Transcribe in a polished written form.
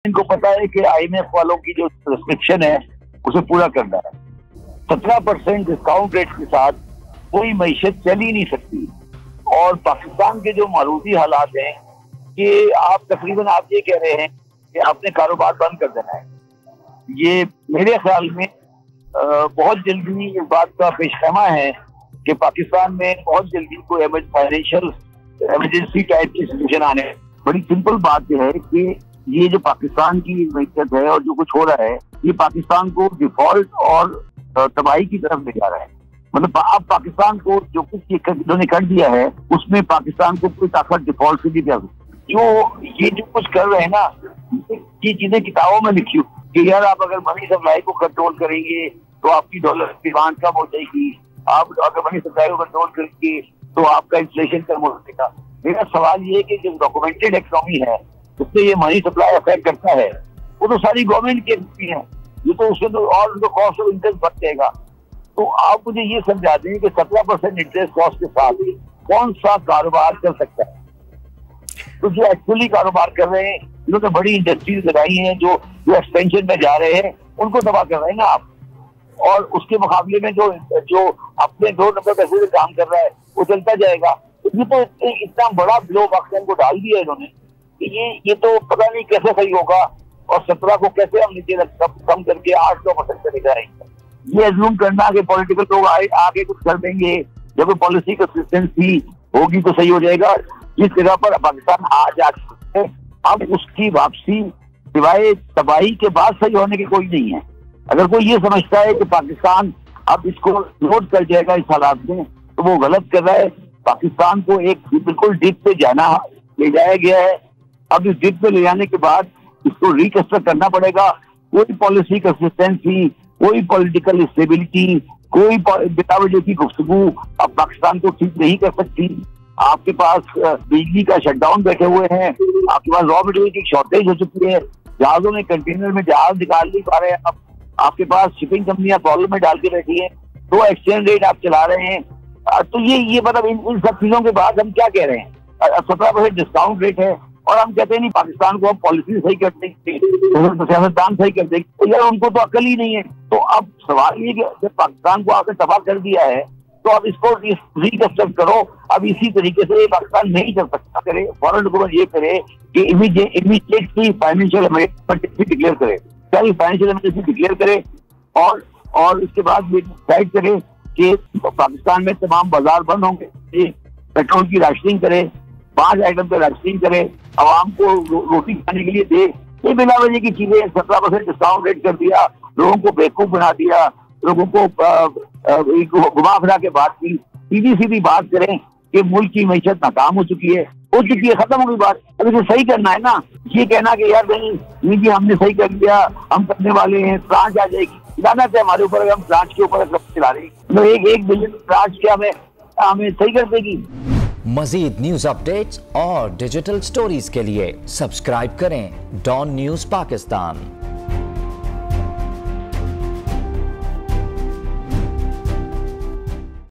इनको पता है कि IMF वालों की जो रिस्ट्रिक्शन है उसे पूरा करना है। 17% डिस्काउंट रेट के साथ कोई मईशत चल ही नहीं सकती। और पाकिस्तान के जो मारूती हालात हैं कि आप तकरीबन आप ये कह रहे हैं कि आपने कारोबार बंद कर देना है। ये मेरे ख्याल में बहुत जल्दी इस बात का पेशखैमा है कि पाकिस्तान में बहुत जल्दी कोई फाइनेंशियल इमरजेंसी टाइप की सिचुएशन आने। बड़ी सिंपल बात यह है कि ये जो पाकिस्तान की मैशत है और जो कुछ हो रहा है ये पाकिस्तान को डिफॉल्ट और तबाही की तरफ ले जा रहा है। मतलब अब पाकिस्तान को जो कुछ इन्होंने कर दिया है उसमें पाकिस्तान को कोई ताकत डिफॉल्ट से भी जा जो ये जो कुछ कर रहे हैं ना ये चीजें किताबों में लिखी कि यार आप अगर मनी सप्लाई को कंट्रोल करेंगे तो आपकी डॉलर की डिमांड कम हो जाएगी, आप अगर मनी सप्लाई को कंट्रोल करेंगे तो आपका इन्फ्लेशन कम हो जाएगा। मेरा सवाल ये है कि जो डॉक्यूमेंटेड इकोनॉमी है उससे ये मनी सप्लाई अफेक्ट करता है वो तो सारी गवर्नमेंट की है, ये तो उससे तो और उनको कॉस्ट ऑफ इंटरेस्ट बढ़ जाएगा। तो आप मुझे ये समझा दें कि 17% इंटरेस्ट कॉस्ट के साथ कौन सा कारोबार कर सकता है। तो जो एक्चुअली कारोबार कर रहे हैं जिन्होंने बड़ी इंडस्ट्रीज लगाई हैं जो एक्सपेंशन में जा रहे हैं उनको तबाह कर रहे हैं ना आप। और उसके मुकाबले में जो अपने 2 नंबर पैसे से काम कर रहा है वो चलता जाएगा। ये तो इतना बड़ा ब्लो पाकिस्तान को डाल दिया इन्होंने कि ये तो पता नहीं कैसे सही होगा और 17 को कैसे हम नीचे कम करके 8-9% चले जाएंगे। ये एज्यूम करना कि पॉलिटिकल लोग आगे कुछ कर देंगे जब पॉलिसी कंसिस्टेंसी होगी तो सही हो जाएगा। जिस जगह पर पाकिस्तान आज आ चुका है अब उसकी वापसी सिवाय तबाही के बाद सही होने की कोई नहीं है। अगर कोई ये समझता है कि पाकिस्तान अब इसको नोट कर जाएगा इस हालात में तो वो गलत कर रहा है। पाकिस्तान को एक बिल्कुल डिप पे ले जाया गया है। अब इस डिप पे ले जाने के बाद इसको रिकंस्ट्रक्ट करना पड़ेगा। कोई पॉलिसी कंसिस्टेंसी, कोई पॉलिटिकल स्टेबिलिटी, कोई बिना वजह की गुफ्तगू अब पाकिस्तान को ठीक नहीं कर सकती। आपके पास बिजली का शटडाउन बैठे हुए हैं, आपके पास रॉ मटेरियल की शॉर्टेज हो चुकी है, जहाजों में कंटेनर में जहाज निकाल नहीं पा रहे हैं। आपके पास शिपिंग कंपनियां प्रॉब्लम में डाल के बैठी हैं, तो एक्सचेंज रेट आप चला रहे हैं। तो ये मतलब इन सब चीजों के बाद हम क्या कह रहे हैं 17% डिस्काउंट रेट है और हम कहते हैं नहीं पाकिस्तान को हम पॉलिसी सही कर देंगे, सियासतदान सही कर देंगे। तो यार उनको तो अकल ही नहीं है। तो अब सवाल ये कि जब पाकिस्तान को आपने तबाह कर दिया है तो अब इसको रिकंस्ट्रक्ट करो। अब इसी तरीके से पाकिस्तान नहीं चल सकता। करे फॉरेन हुकूमत ये करे कि इमीडिएटली फाइनेंशियल इमरजेंसी डिक्लेयर करे, चाहे फाइनेंशियल इमरजेंसी डिक्लेयर करे और इसके बाद डिसाइड करे कि पाकिस्तान में तमाम बाजार बंद होंगे, पेट्रोल की राशनिंग करे, 5 आइटम पे राशनिंग करे, आवाम को रोटी खाने के लिए दे। ये बिना वजह की चीजें 17% डिस्काउंट रेट कर दिया, लोगों को बेवकूफ बना दिया, लोगों को घुमा फिरा के बात की। सीधी बात करें कि मुल्क की मैशत नाकाम हो चुकी है, खत्म हो गई बात। अब इसे सही करना है ना, ये कहना कि यार नहीं जी हमने सही कर दिया, हम करने वाले हैं, ट्रांच आ जाएगी। लाना चाहिए हमारे ऊपर, हम ट्रांच के ऊपर चला रहे हैं तो 1 बिलियन ट्रांच क्या हमें सही कर देगी। मजीद न्यूज अपडेट्स और डिजिटल स्टोरीज के लिए सब्सक्राइब करें डॉन न्यूज पाकिस्तान।